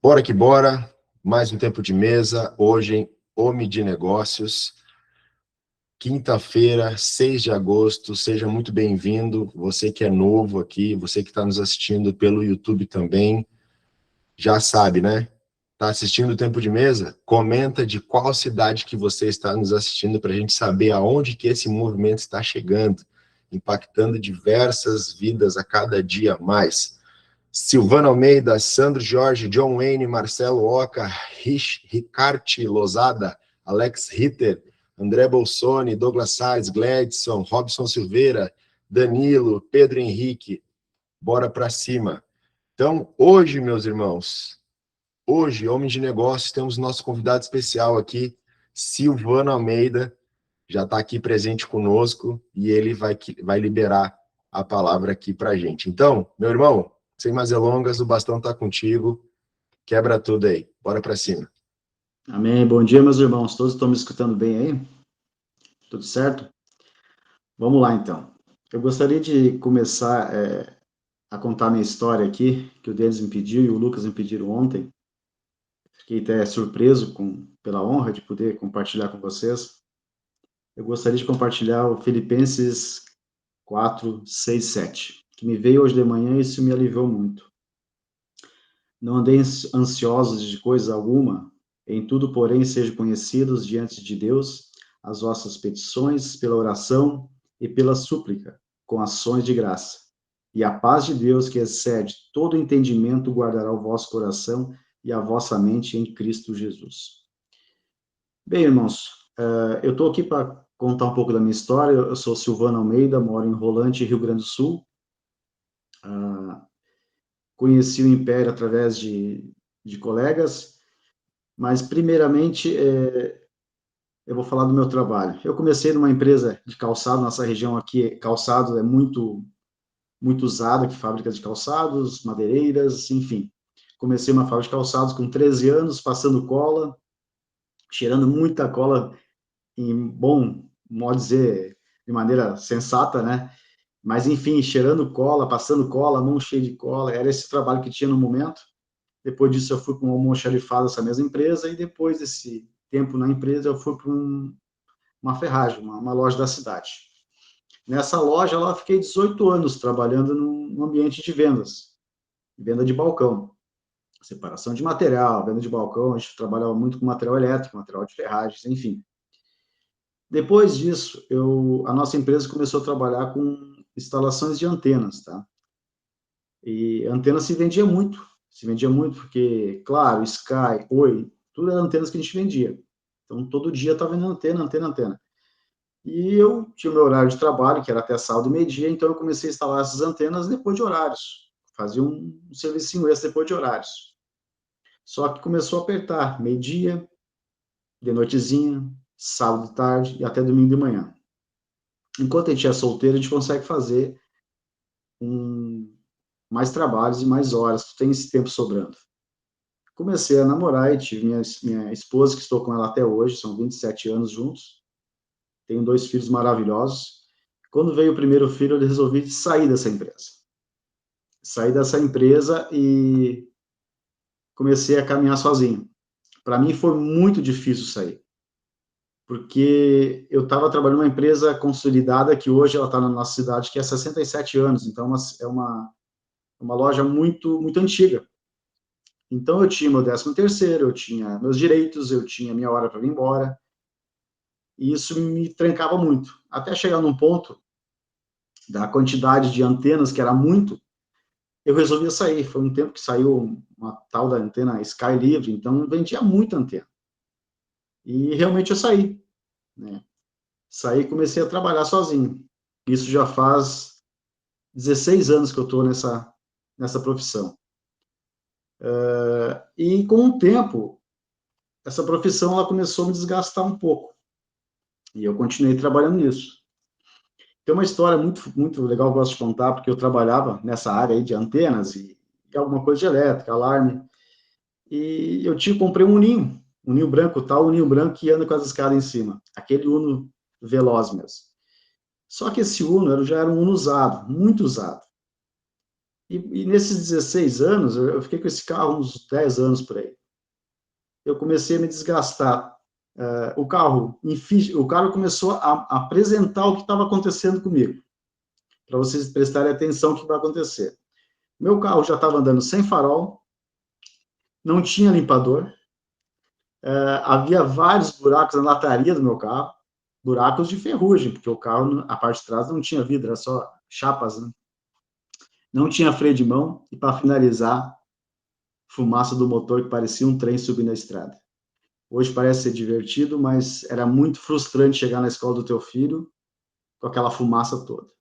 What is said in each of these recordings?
Bora que bora, mais um tempo de mesa, hoje em Homem de Negócios, quinta-feira, 6 de agosto, seja muito bem-vindo, você que é novo aqui, você que está nos assistindo pelo YouTube também, já sabe, né? Está assistindo o Tempo de Mesa? Comenta de qual cidade que você está nos assistindo para a gente saber aonde que esse movimento está chegando, impactando diversas vidas a cada dia mais. Silvano Almeida, Sandro Jorge, John Wayne, Marcelo Oca, Ricarte Lozada, Alex Ritter, André Bolsoni, Douglas Salles, Gledson, Robson Silveira, Danilo, Pedro Henrique, bora para cima. Então, hoje, meus irmãos, hoje, Homens de Negócios, temos nosso convidado especial aqui, Silvano Almeida, já está aqui presente conosco e ele vai liberar a palavra aqui para a gente. Então, meu irmão, sem mais delongas, o bastão está contigo, quebra tudo aí, bora para cima. Amém. Bom dia, meus irmãos. Todos estão me escutando bem aí? Tudo certo? Vamos lá, então. Eu gostaria de começar a contar minha história aqui, que o Denis me pediu e o Lucas me pediram ontem. Fiquei até surpreso pela honra de poder compartilhar com vocês. Eu gostaria de compartilhar o Filipenses 4, 6, 7, que me veio hoje de manhã e isso me aliviou muito. Não andeis ansiosos de coisa alguma, em tudo, porém, sejam conhecidos diante de Deus as vossas petições pela oração e pela súplica, com ações de graça. E a paz de Deus, que excede todo entendimento, guardará o vosso coração e a vossa mente em Cristo Jesus. Bem, irmãos, eu estou aqui para contar um pouco da minha história. Eu sou Silvano Almeida, moro em Rolante, Rio Grande do Sul. Conheci o Império através de colegas, mas primeiramente eu vou falar do meu trabalho. Eu comecei numa empresa de calçado, nossa região aqui, calçado é muito usado, aqui fábrica de calçados, madeireiras, enfim. Comecei uma fábrica de calçados com 13 anos, passando cola, cheirando muita cola, em bom modo dizer, de maneira sensata, né? Mas, enfim, cheirando cola, passando cola, mão cheia de cola, era esse trabalho que tinha no momento. Depois disso, eu fui para um almoxarifado dessa mesma empresa, e depois desse tempo na empresa, eu fui para uma ferragem, uma loja da cidade. Nessa loja, lá, eu fiquei 18 anos trabalhando num ambiente de vendas, venda de balcão, separação de material, venda de balcão, a gente trabalhava muito com material elétrico, material de ferragens, enfim. Depois disso, a nossa empresa começou a trabalhar com instalações de antenas, tá? E antena se vendia muito, porque, claro, Sky, Oi, tudo eram antenas que a gente vendia. Então, todo dia estava vendo antena, antena, antena. E eu tinha o meu horário de trabalho, que era até sábado e meio-dia, então eu comecei a instalar essas antenas depois de horários. Fazia um serviço extra depois de horários. Só que começou a apertar, meio-dia, de noitezinha, sábado de tarde e até domingo de manhã. Enquanto a gente é solteiro, a gente consegue fazer mais trabalhos e mais horas, tu tem esse tempo sobrando. Comecei a namorar e tive minha esposa, que estou com ela até hoje, são 27 anos juntos. Tenho 2 filhos maravilhosos. Quando veio o primeiro filho, eu resolvi sair dessa empresa. Saí dessa empresa e comecei a caminhar sozinho. Para mim foi muito difícil sair, porque eu estava trabalhando numa empresa consolidada que hoje ela está na nossa cidade, que é 67 anos, então é uma loja muito antiga. Então eu tinha meu 13º, eu tinha meus direitos, eu tinha minha hora para ir embora, e isso me trancava muito, até chegar num ponto da quantidade de antenas, que era muito, eu resolvi sair. Foi um tempo que saiu uma tal da antena Sky Livre, então vendia muita antena. E realmente eu saí, né? Saí e comecei a trabalhar sozinho. Isso já faz 16 anos que eu estou nessa profissão. E com o tempo, essa profissão ela começou a me desgastar um pouco. E eu continuei trabalhando nisso. Tem uma história muito legal que eu gosto de contar, porque eu trabalhava nessa área aí de antenas e alguma coisa de elétrica, alarme. E eu comprei um ninho branco, tal, um ninho branco que anda com as escadas em cima. Aquele Uno veloz mesmo. Só que esse Uno já era um Uno usado, muito usado. E nesses 16 anos, eu fiquei com esse carro uns 10 anos por aí. Eu comecei a me desgastar. O carro começou a apresentar o que estava acontecendo comigo, para vocês prestarem atenção no que vai acontecer. Meu carro já estava andando sem farol, não tinha limpador, havia vários buracos na lataria do meu carro, buracos de ferrugem, porque o carro, a parte de trás não tinha vidro, era só chapas, né? Não tinha freio de mão, e para finalizar, fumaça do motor que parecia um trem subindo a estrada. Hoje parece ser divertido, mas era muito frustrante chegar na escola do teu filho com aquela fumaça toda.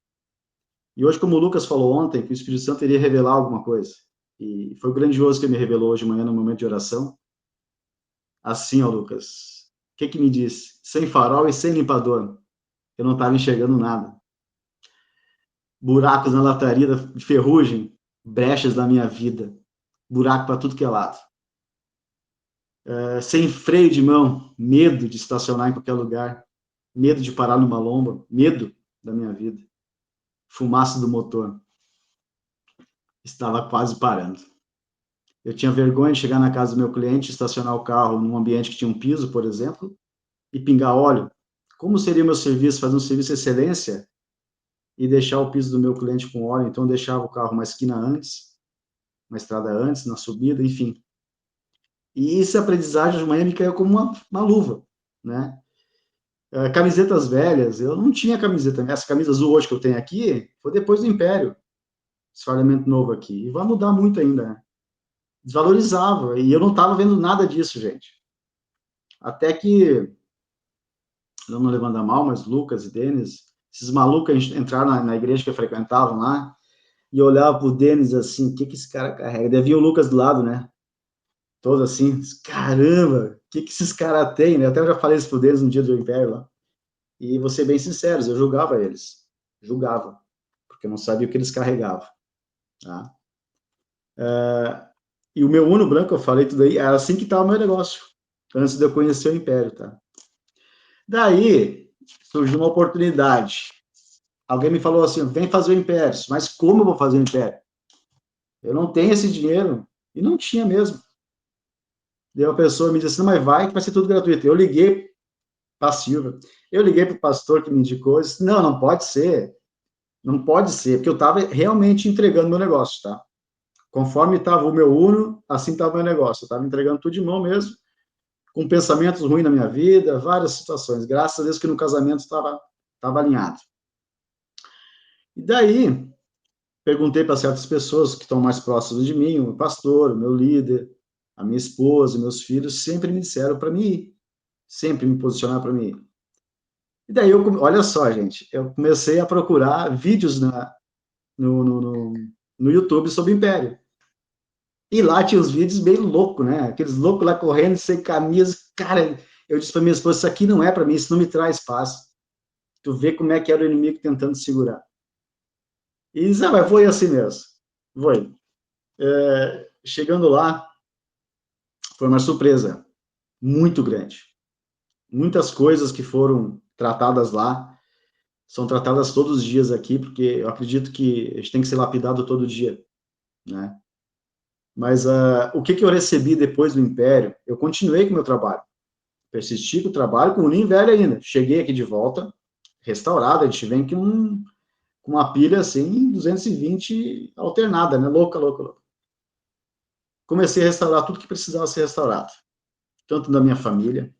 E hoje, como o Lucas falou ontem, que o Espírito Santo iria revelar alguma coisa, e foi grandioso que ele me revelou hoje de manhã no momento de oração, assim, ó, Lucas, o que me disse? Sem farol e sem limpador, eu não estava enxergando nada. Buracos na lataria de ferrugem, brechas na minha vida, buraco para tudo que é lado. Sem freio de mão, medo de estacionar em qualquer lugar, medo de parar numa lomba, medo da minha vida. Fumaça do motor. Estava quase parando. Eu tinha vergonha de chegar na casa do meu cliente, estacionar o carro num ambiente que tinha um piso, por exemplo, e pingar óleo. Como seria meu serviço, fazer um serviço de excelência e deixar o piso do meu cliente com óleo? Então, eu deixava o carro uma esquina antes, uma estrada antes, na subida, enfim. E essa aprendizagem de manhã me caiu como uma luva, né? Camisetas velhas, eu não tinha camiseta. Essa camisa azul hoje que eu tenho aqui foi depois do Império, esse fardamento novo aqui. E vai mudar muito ainda, né? Desvalorizava, e eu não estava vendo nada disso, gente. Até que, não levando a mal, mas Lucas e Denis, esses malucos entraram na igreja que eu frequentava lá, e olhava pro Denis assim, o que esse cara carrega? Daí havia o Lucas do lado, né? Todo assim, caramba, o que esses caras têm, né? Até eu já falei isso pro Denis no dia do Império lá. E vou ser bem sincero, eu julgava eles. Julgava. Porque eu não sabia o que eles carregavam. Tá? E o meu Uno branco, eu falei tudo aí, era assim que estava o meu negócio. Antes de eu conhecer o Império, tá? Daí, surgiu uma oportunidade. Alguém me falou assim, vem fazer o Império. Mas como eu vou fazer o Império? Eu não tenho esse dinheiro. E não tinha mesmo. Daí uma pessoa me disse, não, mas vai, que vai ser tudo gratuito. Eu liguei para a Silvia. Eu liguei para o pastor que me indicou. Disse, não pode ser. Não pode ser, porque eu estava realmente entregando meu negócio, tá? Conforme estava o meu Uno, assim estava o meu negócio. Eu estava entregando tudo de mão mesmo, com pensamentos ruins na minha vida, várias situações. Graças a Deus que no casamento estava alinhado. E daí, perguntei para certas pessoas que estão mais próximas de mim, o pastor, o meu líder, a minha esposa, meus filhos, sempre me disseram para mim ir, sempre me posicionar para mim ir. E daí, olha só, gente, eu comecei a procurar vídeos no YouTube sobre Império. E lá tinha os vídeos bem loucos, né? Aqueles loucos lá correndo sem camisa. Cara, eu disse para minha esposa, isso aqui não é para mim, isso não me traz paz. Tu vê como é que era o inimigo tentando segurar. E disse, mas foi assim mesmo. Foi. Chegando lá, foi uma surpresa muito grande. Muitas coisas que foram tratadas lá são tratadas todos os dias aqui, porque eu acredito que a gente tem que ser lapidado todo dia, né? Mas o que eu recebi depois do Império, eu continuei com o meu trabalho. Persisti com o trabalho, com o Ninho velho ainda. Cheguei aqui de volta, restaurado, a gente vem com uma pilha assim, 220 alternada, né? Louca, louca, louca. Comecei a restaurar tudo que precisava ser restaurado. Tanto da minha família.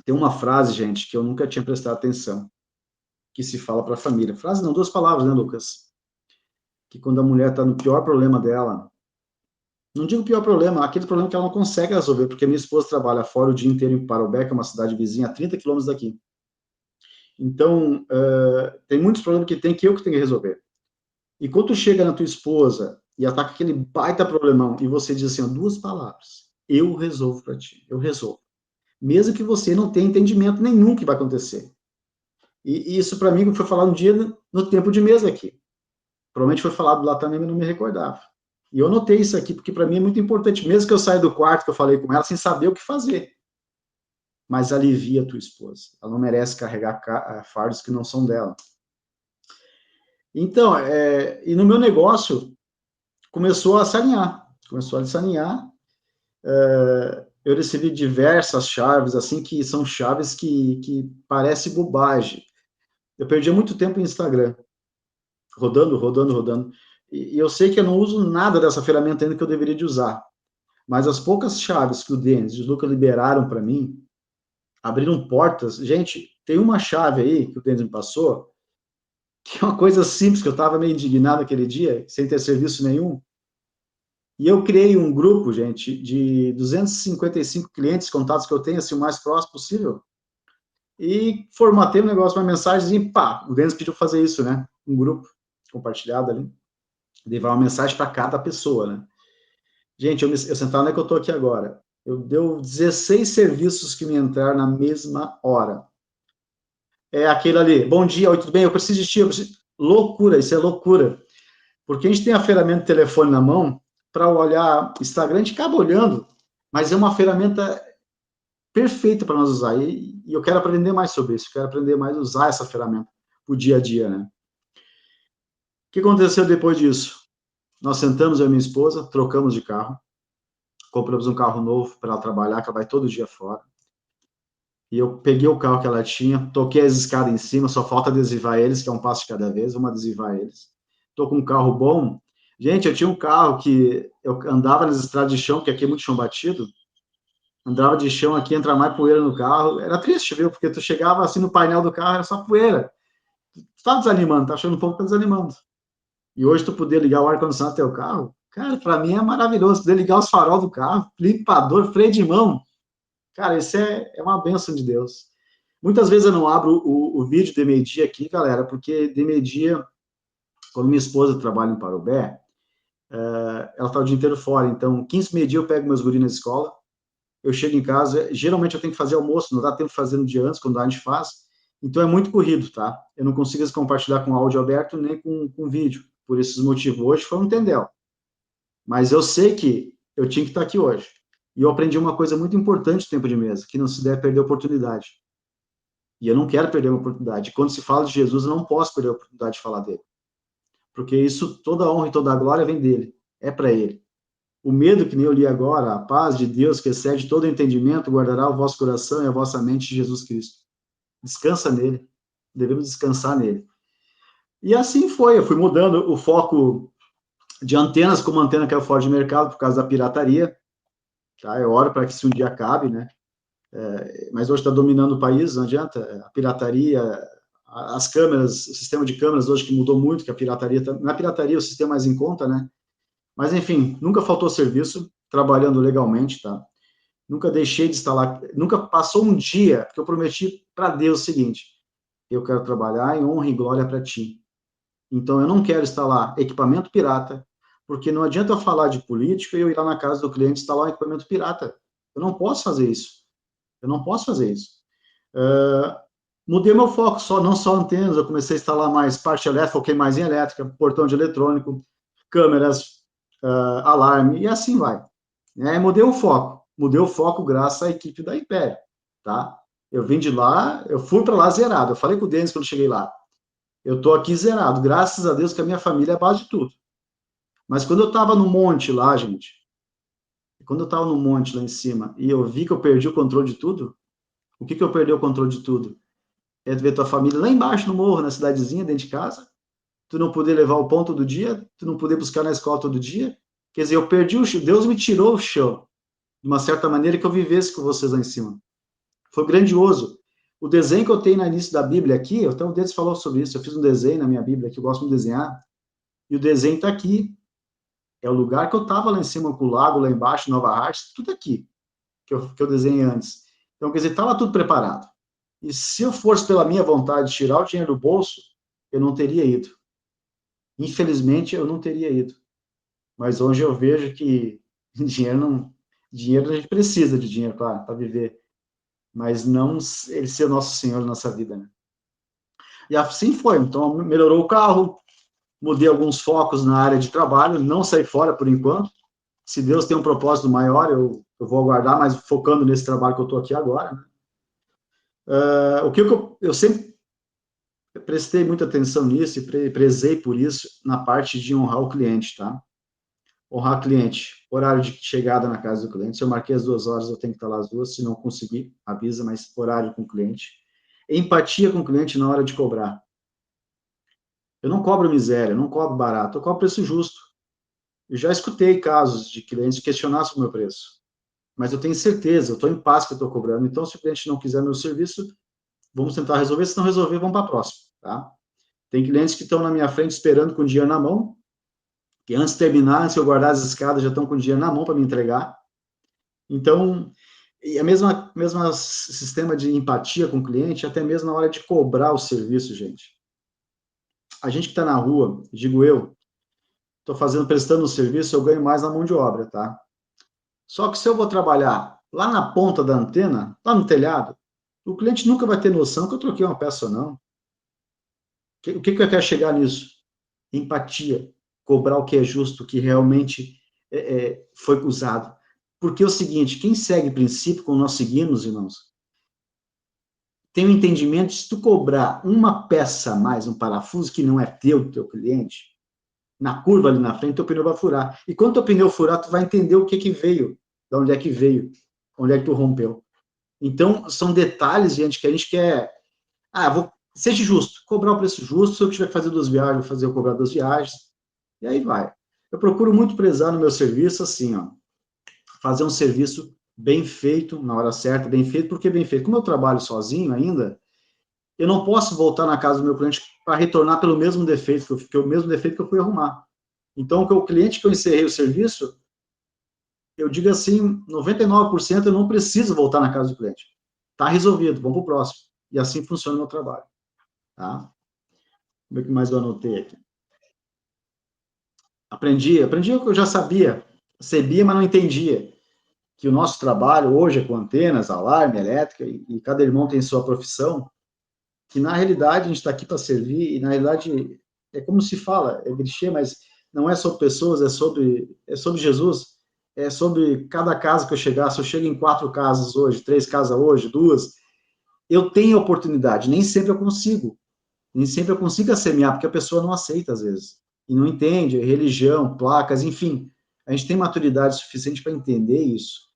Tem uma frase, gente, que eu nunca tinha prestado atenção, que se fala para a família. Frase não, duas palavras, né, Lucas? Que quando a mulher está no pior problema dela, não digo pior problema, aquele problema que ela não consegue resolver, porque minha esposa trabalha fora o dia inteiro em Parobé, que é uma cidade vizinha, a 30 quilômetros daqui. Então, tem muitos problemas que eu que tenho que resolver. E quando tu chega na tua esposa e ataca aquele baita problemão, e você diz assim, ó, duas palavras, eu resolvo para ti, eu resolvo. Mesmo que você não tenha entendimento nenhum que vai acontecer. E isso para mim foi falado um dia no tempo de mesa aqui. Provavelmente foi falado lá também, mas não me recordava. E eu notei isso aqui, porque para mim é muito importante, mesmo que eu saia do quarto, que eu falei com ela, sem saber o que fazer. Mas alivia a tua esposa. Ela não merece carregar fardos que não são dela. Então, e no meu negócio, começou a se alinhar. Eu recebi diversas chaves, assim, que são chaves que parece bobagem. Eu perdi muito tempo em Instagram, rodando. E eu sei que eu não uso nada dessa ferramenta ainda que eu deveria de usar. Mas as poucas chaves que o Denis e o Luca liberaram para mim, abriram portas. Gente, tem uma chave aí que o Denis me passou, que é uma coisa simples, que eu estava meio indignado aquele dia, sem ter serviço nenhum. E eu criei um grupo, gente, de 255 clientes, contatos que eu tenho, assim, o mais próximo possível, e formatei um negócio, uma mensagem, e pá, o Denis pediu fazer isso, né? Um grupo compartilhado ali, levar uma mensagem para cada pessoa, né? Gente, eu sentava onde é que eu estou aqui agora. Eu deu 16 serviços que me entraram na mesma hora. É aquele ali, bom dia, oi, tudo bem? Eu preciso de ti, eu preciso... Loucura, isso é loucura. Porque a gente tem a ferramenta de telefone na mão, para olhar Instagram, a gente acaba olhando, mas é uma ferramenta perfeita para nós usar. E eu quero aprender mais sobre isso, quero aprender mais a usar essa ferramenta para o dia a dia, né? O que aconteceu depois disso? Nós sentamos, eu e minha esposa, trocamos de carro, compramos um carro novo para ela trabalhar, que ela vai todo dia fora. E eu peguei o carro que ela tinha, toquei as escadas em cima, só falta adesivar eles, que é um passo de cada vez, vamos adesivar eles. Estou com um carro bom. Gente, eu tinha um carro que eu andava nas estradas de chão, porque aqui é muito chão batido, andava de chão aqui, entra mais poeira no carro. Era triste, viu? Porque tu chegava assim no painel do carro, era só poeira. Tu tá desanimando, tá achando um pouco, tá desanimando. E hoje tu poder ligar o ar-condicionado do teu carro, cara, para mim é maravilhoso. Poder ligar os farol do carro, limpador, freio de mão. Cara, isso é uma bênção de Deus. Muitas vezes eu não abro o vídeo de meio-dia aqui, galera, porque de meio-dia, quando minha esposa trabalha em Parobé, ela tá o dia inteiro fora. Então, 15 meio-dia eu pego meus guris na escola, eu chego em casa, geralmente eu tenho que fazer almoço, não dá tempo de fazer no dia antes, quando a gente faz. Então é muito corrido, tá? Eu não consigo compartilhar com áudio aberto nem com vídeo. Por esses motivos, hoje foi um tendel. Mas eu sei que eu tinha que estar aqui hoje. E eu aprendi uma coisa muito importante no tempo de mesa, que não se deve perder a oportunidade. E eu não quero perder a oportunidade. Quando se fala de Jesus, eu não posso perder a oportunidade de falar dele. Porque isso, toda a honra e toda a glória vem dele. É para ele. O medo, que nem eu li agora, a paz de Deus, que excede todo entendimento, guardará o vosso coração e a vossa mente de Jesus Cristo. Descansa nele. Devemos descansar nele. E assim foi. Eu fui mudando o foco de antenas, como a antena caiu fora de mercado por causa da pirataria. Tá? Eu oro para que isso um dia acabe, né? Mas hoje está dominando o país, não adianta. A pirataria, as câmeras, o sistema de câmeras hoje que mudou muito, que a pirataria, não é a pirataria, o sistema mais em conta, né? Mas, enfim, nunca faltou serviço, trabalhando legalmente, tá? Nunca deixei de instalar, nunca passou um dia que eu prometi para Deus o seguinte: eu quero trabalhar em honra e glória para ti. Então, eu não quero instalar equipamento pirata, porque não adianta eu falar de política e eu ir lá na casa do cliente instalar um equipamento pirata. Eu não posso fazer isso. Eu não posso fazer isso. Mudei meu foco, não só antenas, eu comecei a instalar mais parte elétrica, foquei mais em elétrica, portão de eletrônico, câmeras, alarme, e assim vai. Mudei o foco graças à equipe da Império, tá? Eu vim de lá, eu fui para lá zerado, eu falei com o Denis quando cheguei lá, eu tô aqui zerado, graças a Deus que a minha família é a base de tudo. Mas quando eu tava no monte lá, gente, quando eu tava no monte lá em cima, e eu vi que eu perdi o controle de tudo, o que eu perdi o controle de tudo? É ver tua família lá embaixo no morro, na cidadezinha, dentro de casa, tu não poder levar o pão todo dia, tu não poder buscar na escola todo dia, quer dizer, eu perdi o chão, Deus me tirou o chão, de uma certa maneira que eu vivesse com vocês lá em cima. Foi grandioso. O desenho que eu tenho no início da Bíblia aqui, até o Denis falou sobre isso, eu fiz um desenho na minha Bíblia, que eu gosto de desenhar, e o desenho está aqui. É o lugar que eu estava lá em cima, com o lago lá embaixo, Nova Hartz, tudo aqui, que eu desenhei antes. Então, quer dizer, estava tudo preparado. E se eu fosse pela minha vontade de tirar o dinheiro do bolso, eu não teria ido. Infelizmente, eu não teria ido. Mas hoje eu vejo que dinheiro a gente precisa de dinheiro para viver, mas não ele ser nosso Senhor na nossa vida, né? E assim foi. Então, melhorou o carro, mudei alguns focos na área de trabalho, não saí fora por enquanto. Se Deus tem um propósito maior, eu vou aguardar, mas focando nesse trabalho que eu estou aqui agora. Né? O que eu sempre prestei muita atenção nisso e prezei por isso na parte de honrar o cliente, tá? Honrar cliente, horário de chegada na casa do cliente. Se eu marquei as 2 horas, eu tenho que estar lá às 2. Se não conseguir, avisa, mas horário com o cliente. Empatia com o cliente na hora de cobrar. Eu não cobro miséria, eu não cobro barato, eu cobro preço justo. Eu já escutei casos de clientes questionar sobre o meu preço, mas eu tenho certeza, eu estou em paz que eu estou cobrando. Então, se o cliente não quiser meu serviço, vamos tentar resolver. Se não resolver, vamos para a próxima, tá? Tem clientes que estão na minha frente esperando com o dinheiro na mão, que antes de terminar, antes de eu guardar as escadas, já estão com o dinheiro na mão para me entregar. Então, e a mesma sistema de empatia com o cliente, até mesmo na hora de cobrar o serviço, gente. A gente que está na rua, digo eu, estou prestando o serviço, eu ganho mais na mão de obra, tá? Só que se eu vou trabalhar lá na ponta da antena, lá no telhado, o cliente nunca vai ter noção que eu troquei uma peça ou não. O que eu quero chegar nisso? Empatia, cobrar o que é justo, o que realmente foi usado. Porque é o seguinte, quem segue princípio, como nós seguimos, irmãos, tem um entendimento, se tu cobrar uma peça a mais, um parafuso que não é teu, do teu cliente, na curva ali na frente, teu pneu vai furar. E quando teu pneu furar, tu vai entender o que veio, de onde é que veio, onde é que tu rompeu. Então, são detalhes, gente, que a gente quer... seja justo, cobrar o preço justo, se eu tiver que fazer 2 viagens, vou fazer eu cobrar 2 viagens, e aí vai. Eu procuro muito prezar no meu serviço, assim, ó, fazer um serviço bem feito, na hora certa, bem feito, porque bem feito. Como eu trabalho sozinho ainda, eu não posso voltar na casa do meu cliente para retornar pelo mesmo defeito, o mesmo defeito que eu fui arrumar. Então, o cliente que eu encerrei o serviço, eu digo assim, 99% eu não preciso voltar na casa do cliente. Está resolvido, vamos para o próximo. E assim funciona o meu trabalho. Tá? Como é que mais eu anotei aqui? Aprendi o que eu já sabia, mas não entendia. Que o nosso trabalho hoje é com antenas, alarme, elétrica, e cada irmão tem sua profissão, que na realidade a gente está aqui para servir, e na realidade é como se fala, é clichê, mas não é sobre pessoas, é sobre Jesus, é sobre cada casa que eu chegar. Se eu chego em 4 casas hoje, 3 casas hoje, 2, eu tenho oportunidade, nem sempre eu consigo semear, porque a pessoa não aceita às vezes, e não entende, religião, placas, enfim, a gente tem maturidade suficiente para entender isso.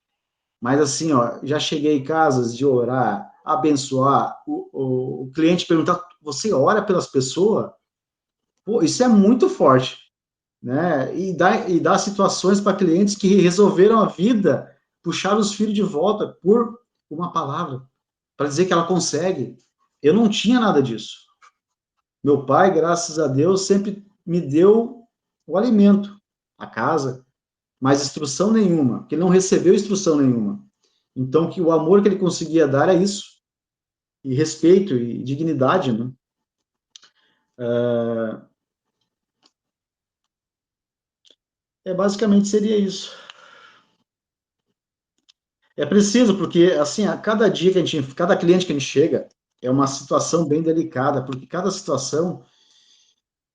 Mas assim, ó, já cheguei em casas de orar, abençoar, o cliente perguntar, você ora pelas pessoas? Pô, isso é muito forte, né? E dá situações para clientes que resolveram a vida, puxaram os filhos de volta por uma palavra, para dizer que ela consegue. Eu não tinha nada disso. Meu pai, graças a Deus, sempre me deu o alimento, a casa, mas instrução nenhuma, porque ele não recebeu instrução nenhuma. Então, que o amor que ele conseguia dar é isso, e respeito, e dignidade, né? Basicamente seria isso. É preciso, porque, assim, a cada dia cada cliente que a gente chega, é uma situação bem delicada, porque cada situação,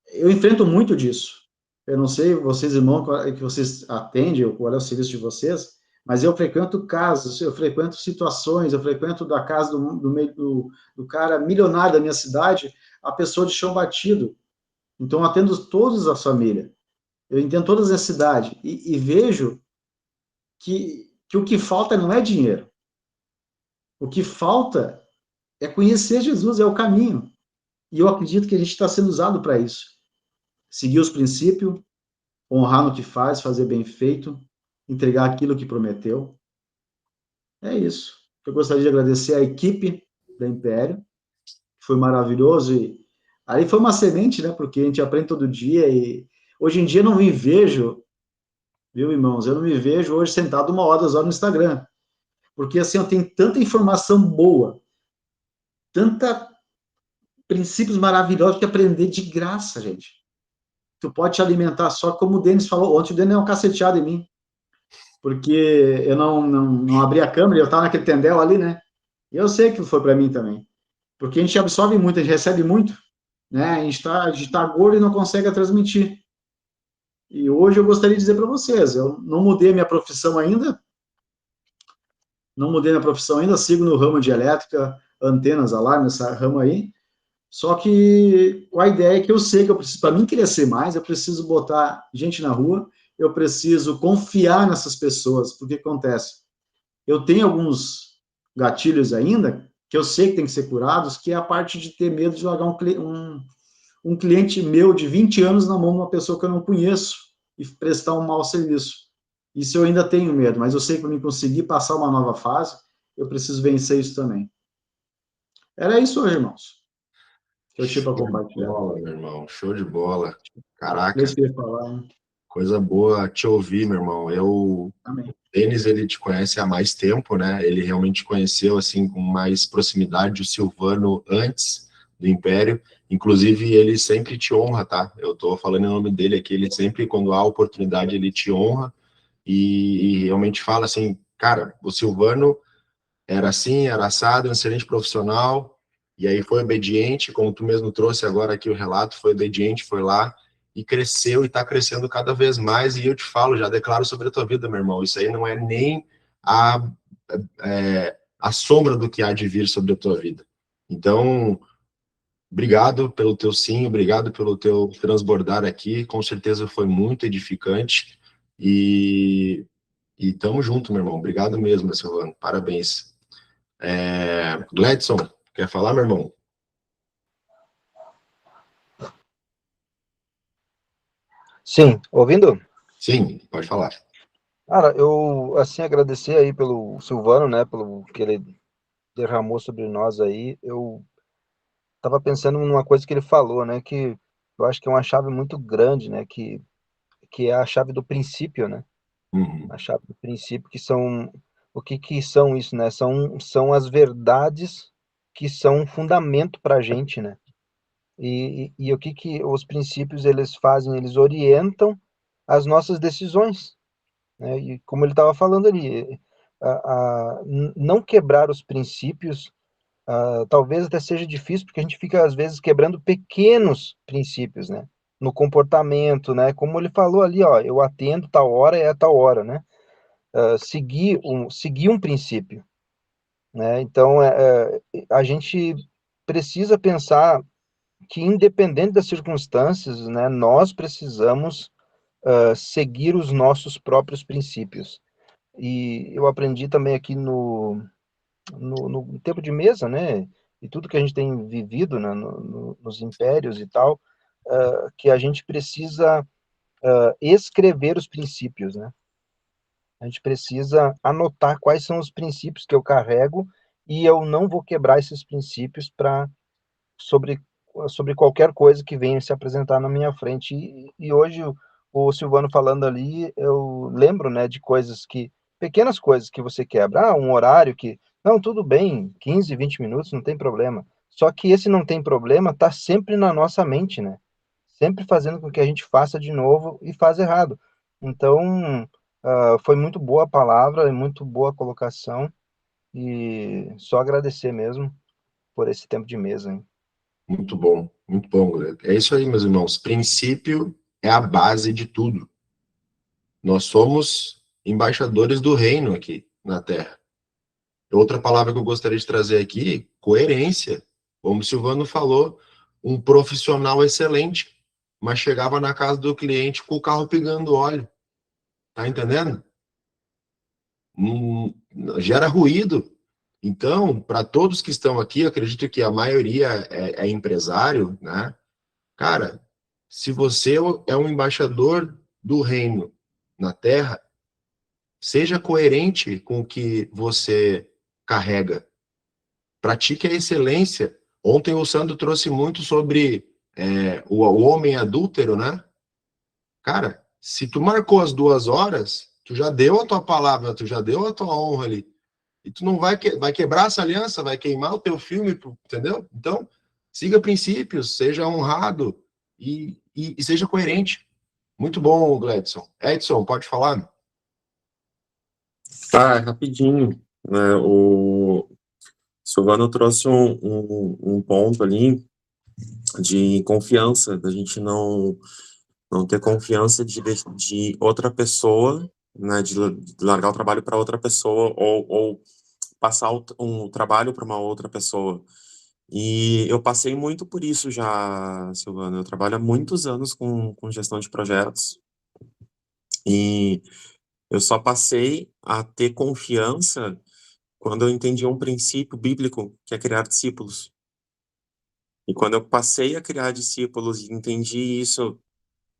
eu enfrento muito disso. Eu não sei, vocês, irmãos, que vocês atendem, qual é o serviço de vocês, mas eu frequento casos, eu frequento situações, eu frequento da casa do cara milionário da minha cidade, a pessoa de chão batido. Então, eu atendo todas as famílias. Eu entendo todas as necessidades. E vejo que o que falta não é dinheiro. O que falta é conhecer Jesus, é o caminho. E eu acredito que a gente está sendo usado para isso. Seguir os princípios, honrar no que faz, fazer bem feito, entregar aquilo que prometeu. É isso. Eu gostaria de agradecer a equipe da Império, foi maravilhoso. E aí foi uma semente, né? Porque a gente aprende todo dia e hoje em dia eu não me vejo, viu, irmãos? Eu não me vejo hoje sentado 1 hora, 2 horas no Instagram. Porque assim, eu tenho tanta informação boa, tanta princípios maravilhosos que aprender de graça, gente. Tu pode te alimentar só, como o Denis falou. Ontem o Denis deu uma caceteada em mim, porque eu não abri a câmera, eu estava naquele tendel ali, né? E eu sei que foi para mim também. Porque a gente absorve muito, a gente recebe muito, né? A gente tá gordo e não consegue transmitir. E hoje eu gostaria de dizer para vocês, eu não mudei a minha profissão ainda, sigo no ramo de elétrica, antenas, alarmes, essa ramo aí, só que com a ideia que eu sei que eu preciso, para mim crescer mais, eu preciso botar gente na rua eu preciso confiar nessas pessoas, porque acontece, eu tenho alguns gatilhos ainda, que eu sei que tem que ser curados, que é a parte de ter medo de largar um cliente meu de 20 anos na mão de uma pessoa que eu não conheço e prestar um mau serviço. Isso eu ainda tenho medo, mas eu sei que para mim conseguir passar uma nova fase, eu preciso vencer isso também. Era isso hoje, irmãos, que eu tinha para Show de compartilhar. bola, meu irmão. Show de bola. É Caraca, isso que eu ia falar, hein? coisa boa te ouvir, meu irmão. Amém. Denis, ele te conhece há mais tempo, né? Ele realmente conheceu, assim, com mais proximidade o Silvano antes do Império. Inclusive, ele sempre te honra, tá? Eu tô falando em nome dele aqui. Ele sempre, quando há oportunidade, ele te honra e realmente fala assim, cara, o Silvano era assim, era assado, um excelente profissional, e aí foi obediente, como tu mesmo trouxe agora aqui o relato, foi obediente, foi lá e cresceu e está crescendo cada vez mais. E eu te falo, já declaro sobre a tua vida, meu irmão, isso aí não é nem a sombra do que há de vir sobre a tua vida. Então, obrigado pelo teu sim, obrigado pelo teu transbordar aqui, com certeza foi muito edificante e tamo junto, meu irmão. Obrigado mesmo, Silvano. Parabéns. Gladson, quer falar, meu irmão? Sim, ouvindo? Sim, pode falar. Cara, eu, assim, agradecer aí pelo Silvano, né, pelo que ele derramou sobre nós aí. Eu tava pensando numa coisa que ele falou, né, que eu acho que é uma chave muito grande, né, que é a chave do princípio, né? Uhum. A chave do princípio, que são, o que que são isso, né? São as verdades que são um fundamento para a gente, né? E o que que os princípios eles fazem? Eles orientam as nossas decisões, né? E como ele estava falando ali, não quebrar os princípios, talvez até seja difícil, porque a gente fica, às vezes, quebrando pequenos princípios, né? No comportamento, né? Como ele falou ali, ó, eu atendo tal hora, é tal hora, né? Seguir um princípio, né? Então, a gente precisa pensar que, independente das circunstâncias, né, nós precisamos seguir os nossos próprios princípios. E eu aprendi também aqui no tempo de mesa, né, e tudo que a gente tem vivido, né, nos impérios e tal, que a gente precisa escrever os princípios, né? A gente precisa anotar quais são os princípios que eu carrego e eu não vou quebrar esses princípios sobre, sobre qualquer coisa que venha se apresentar na minha frente. E hoje o Silvano falando ali, eu lembro, né, de coisas pequenas coisas que você quebra. Um horário que, não, tudo bem, 15, 20 minutos, não tem problema. Só que esse não tem problema está sempre na nossa mente, né? Sempre fazendo com que a gente faça de novo e faz errado. Então, foi muito boa a palavra, muito boa a colocação e só agradecer mesmo por esse tempo de mesa, hein? Muito bom, galera. É isso aí, meus irmãos. Princípio é a base de tudo. Nós somos embaixadores do reino aqui na Terra. Outra palavra que eu gostaria de trazer aqui, coerência. Como o Silvano falou, um profissional excelente, mas chegava na casa do cliente com o carro pegando óleo. Tá entendendo? Hum, Gera ruído. Então, para todos que estão aqui, eu acredito que a maioria é empresário, né? Cara, se você é um embaixador do reino na Terra, seja coerente com o que você carrega. Pratique a excelência. Ontem o Sandro trouxe muito sobre o homem adúltero, né? Cara, se tu marcou as 2 horas, tu já deu a tua palavra, tu já deu a tua honra ali. E tu não vai quebrar essa aliança, vai queimar o teu filme, entendeu? Então, siga princípios, seja honrado e seja coerente. Muito bom, Gladson. Edson, pode falar? Tá, rapidinho, né? O Silvano trouxe um ponto ali de confiança, da gente não ter confiança de outra pessoa, né? De largar o trabalho para outra pessoa ou passar um trabalho para uma outra pessoa. E eu passei muito por isso já, Silvano. Eu trabalho há muitos anos com gestão de projetos E eu só passei a ter confiança quando eu entendi um princípio bíblico, que é criar discípulos. E quando eu passei a criar discípulos e entendi isso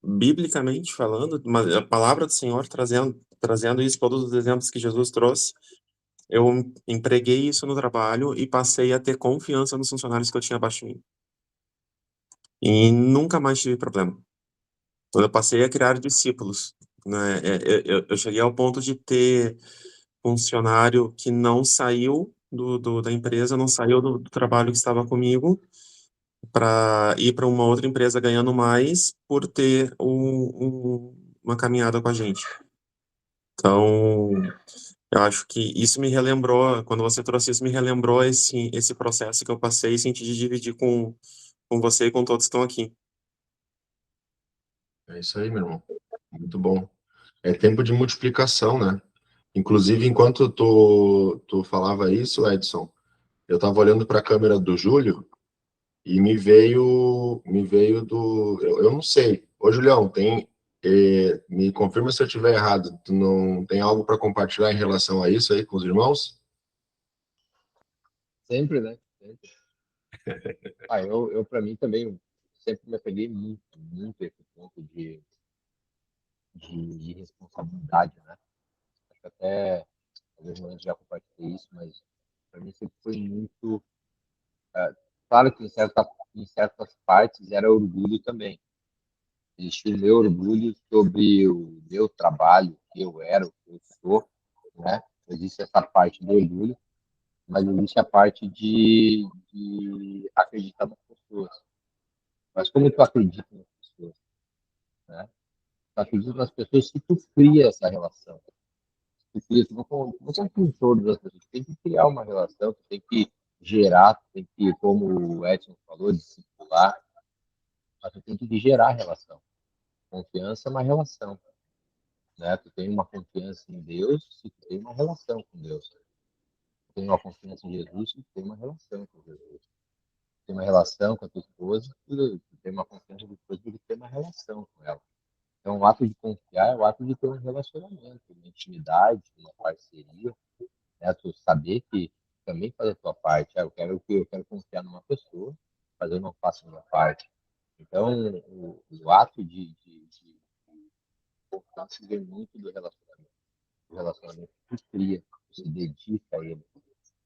biblicamente falando, a palavra do Senhor trazendo isso, todos os exemplos que Jesus trouxe, eu empreguei isso no trabalho e passei a ter confiança nos funcionários que eu tinha abaixo de mim. E nunca mais tive problema. Quando eu passei a criar discípulos, né, eu cheguei ao ponto de ter funcionário que não saiu da empresa, não saiu do trabalho que estava comigo, para ir para uma outra empresa ganhando mais por ter uma caminhada com a gente. Então, eu acho que isso me relembrou, quando você trouxe isso, me relembrou esse processo que eu passei e senti de dividir com você e com todos que estão aqui. É isso aí, meu irmão. Muito bom. É tempo de multiplicação, né? Inclusive, enquanto tu falava isso, Edson, eu estava olhando para a câmera do Júlio e me veio eu não sei. Ô, Julião, me confirma se eu estiver errado. Tu não tem algo para compartilhar em relação a isso aí com os irmãos? Sempre, né? Sempre. Eu para mim também sempre me apeguei muito a esse ponto de responsabilidade, né? Acho que até alguns momentos já compartilhei isso, mas para mim sempre foi muito. Claro que em certas partes era orgulho também. Existia o meu orgulho sobre o meu trabalho, que eu era, o que eu sou, né? Existe essa parte do orgulho, mas existe a parte de acreditar nas pessoas. Mas como tu acredita nas pessoas, né? Tu acredita nas pessoas que tu cria essa relação. Tu cria, tu não confia em todas as pessoas, tu tem que criar uma relação, tu tem que gerar, tu tem que, como o Edson falou, discipular, mas tu tem que gerar relação. Confiança é uma relação, né? Tu tem uma confiança em Deus se tu tem uma relação com Deus. Tu tem uma confiança em Jesus se tu tem uma relação com Jesus. Tu tem uma relação com a tua esposa, tu tem uma confiança em tua esposa porque tu tem uma relação com ela. Então, o ato de confiar é o ato de ter um relacionamento, uma intimidade, uma parceria, né? Tu saber que também faz a tua parte. Eu quero confiar numa pessoa, mas eu não faço a minha parte. Então, o ato de confiança vem muito do relacionamento. O relacionamento que tu cria, tu se dedica a ele.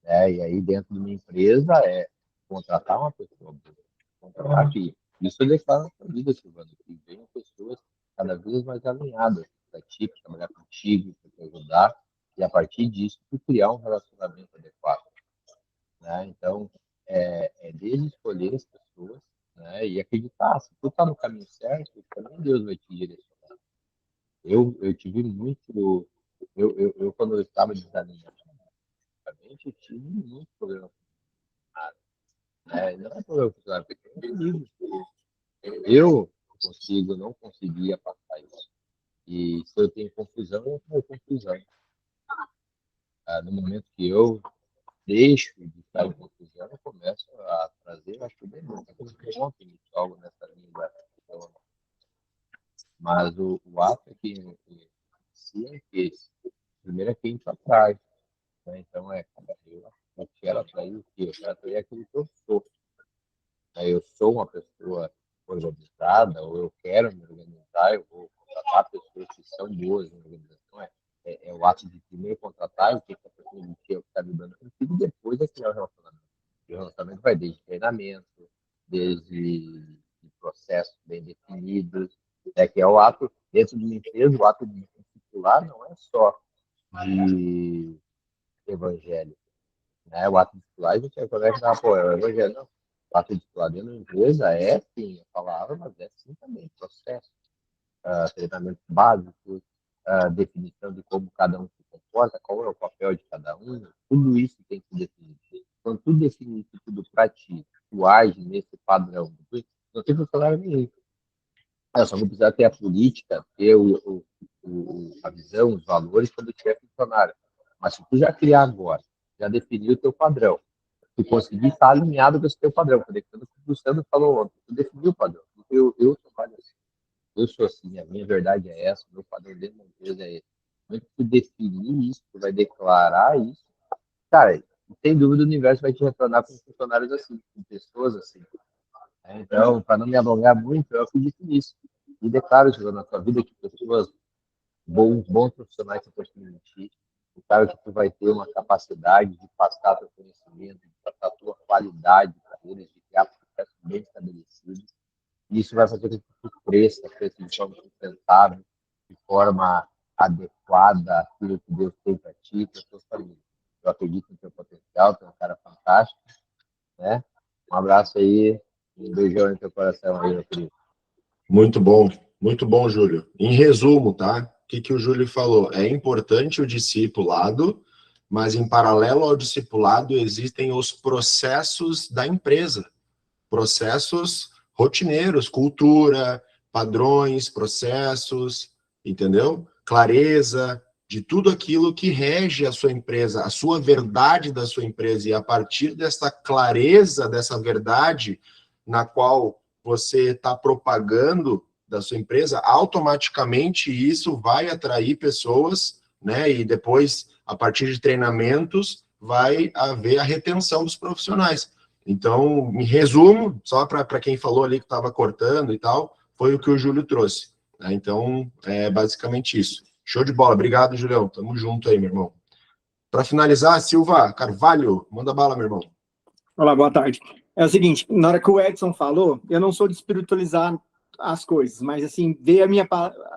Né? E aí, dentro de uma empresa, é contratar uma pessoa boa. Contratar que isso eu declaro na tua vida, Silvano, que venham pessoas cada vez mais alinhadas para ti, para trabalhar contigo, para te ajudar, e a partir disso, tu criar um relacionamento adequado. Né? Então, desde escolher as pessoas, né? E acreditar, se tu tá no caminho certo, também Deus vai te direcionar. Eu tive muito, quando eu estava desanimado, eu tive muito problema com nada, né? Não é problema com nada, porque eu comigo. Eu não conseguia passar isso. E se eu tenho confusão, eu tenho confusão. No momento que eu deixo de estar em confusão, eu começo a trazer, acho que bem muito. Ontem, algo nessa linha da confusão. Mas o ato é que sim, é que primeiro é quem está atrás. Né? Então, eu quero atrair o quê? Eu quero atrair aquilo que eu sou. Né? Eu sou uma pessoa organizada, ou eu quero me organizar, eu vou contratar pessoas que são boas na organização. É o ato de primeiro contratar o que a pessoa me que está me dando contigo, e depois é criar o relacionamento. E o relacionamento vai desde treinamento, desde processos bem definidos, né, que é o ato, dentro de uma empresa, o ato de discipular não é só de evangelho. Né? O ato de discipular, a gente é conectar, é o evangelho, não. O ato de discipular dentro da empresa é, sim, a palavra, mas é, sim, também processo. Treinamentos básicos, definição de como cada um se comporta, qual é o papel de cada um, tudo isso tem que ser definido. Quando tu define isso tudo para ti, tu age nesse padrão, não tem funcionário nenhum. Eu só vou precisar ter a política, ter a visão, os valores quando tiver funcionário. Mas se tu já criar agora, já definir o teu padrão, tu conseguir estar alinhado com esse teu padrão, quando o Luciano falou ontem, tu definiu o padrão. Eu trabalho assim. eu sou assim, a minha verdade é essa, o meu padrão dentro da empresa é esse. Quando tu definir isso, tu vai declarar isso, cara, sem dúvida o universo vai te retornar com funcionários assim, com pessoas assim. Né? Então, para não me alongar muito, eu acredito nisso. E declaro, Giovanna, na tua vida que pessoas bons profissionais que continuam em ti, o cara que tu vai ter uma capacidade de passar teu conhecimento, de passar a tua qualidade para eles, de criar processos bem estabelecidos. E isso vai fazer com que tu cresça de forma sustentável, de forma adequada àquilo que Deus tem para ti e para as tuas famílias. Eu acredito no teu potencial, tu é um cara fantástico, né? Um abraço aí, um beijão no teu coração aí, meu querido. Muito bom, Júlio. Em resumo, tá? O que o Júlio falou? É importante o discipulado, mas em paralelo ao discipulado existem os processos da empresa, processos rotineiros, cultura, padrões, processos, entendeu? Clareza de tudo aquilo que rege a sua empresa, a sua verdade da sua empresa, e a partir dessa clareza, dessa verdade na qual você está propagando da sua empresa, automaticamente isso vai atrair pessoas, né? E depois, a partir de treinamentos, vai haver a retenção dos profissionais. Então, em resumo, só para quem falou ali que estava cortando e tal, foi o que o Júlio trouxe. Né? Então, é basicamente isso. Show de bola. Obrigado, Julião. Tamo junto aí, meu irmão. Para finalizar, Silva Carvalho, manda bala, meu irmão. Olá, boa tarde. É o seguinte, na hora que o Edson falou, eu não sou de espiritualizar as coisas, mas assim, veio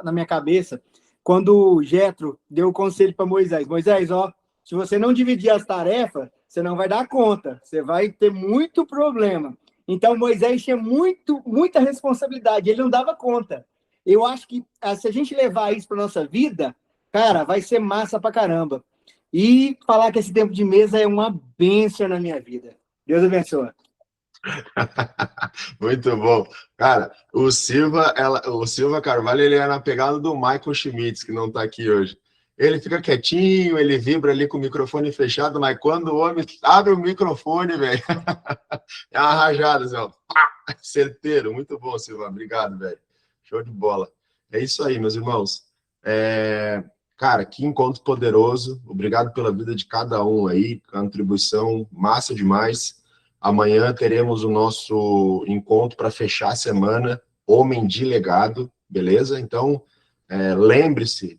na minha cabeça quando o Jetro deu o conselho para Moisés. Moisés, ó, se você não dividir as tarefas, você não vai dar conta, você vai ter muito problema. Então, Moisés tinha muita responsabilidade, ele não dava conta. Eu acho que se a gente levar isso para nossa vida, cara, vai ser massa pra caramba. E falar que esse tempo de mesa é uma bênção na minha vida. Deus abençoe. Muito bom. Cara, o Silva Carvalho, ele é na pegada do Michael Schmitz, que não está aqui hoje. Ele fica quietinho, ele vibra ali com o microfone fechado, mas quando o homem abre o microfone, velho, é uma rajada, assim, ó. Certeiro. Muito bom, Silva. Obrigado, velho. Show de bola. É isso aí, meus irmãos. Cara, que encontro poderoso. Obrigado pela vida de cada um aí, contribuição massa demais. Amanhã teremos o nosso encontro para fechar a semana, Homem de Legado, beleza? Então, lembre-se,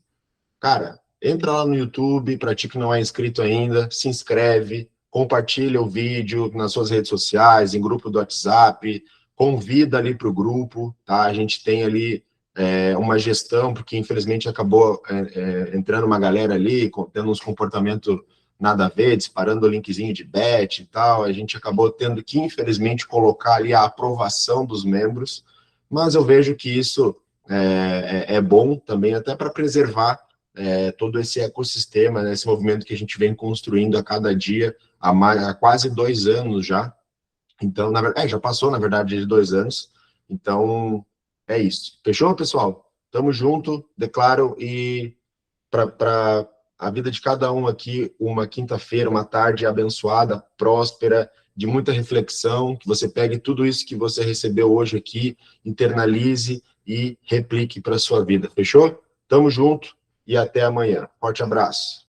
cara, entra lá no YouTube, para ti que não é inscrito ainda, se inscreve, compartilha o vídeo nas suas redes sociais, em grupo do WhatsApp, convida ali para o grupo, tá? A gente tem ali uma gestão, porque infelizmente acabou entrando uma galera ali, tendo uns comportamentos nada a ver, disparando o linkzinho de bet e tal, a gente acabou tendo que, infelizmente, colocar ali a aprovação dos membros, mas eu vejo que isso é bom também, até para preservar todo esse ecossistema, né, esse movimento que a gente vem construindo a cada dia, há quase 2 anos já. Então, na verdade, já passou, na verdade, de 2 anos. Então, é isso. Fechou, pessoal? Tamo junto, declaro, e para a vida de cada um aqui, uma quinta-feira, uma tarde abençoada, próspera, de muita reflexão, que você pegue tudo isso que você recebeu hoje aqui, internalize e replique para a sua vida. Fechou? Tamo junto e até amanhã. Forte abraço.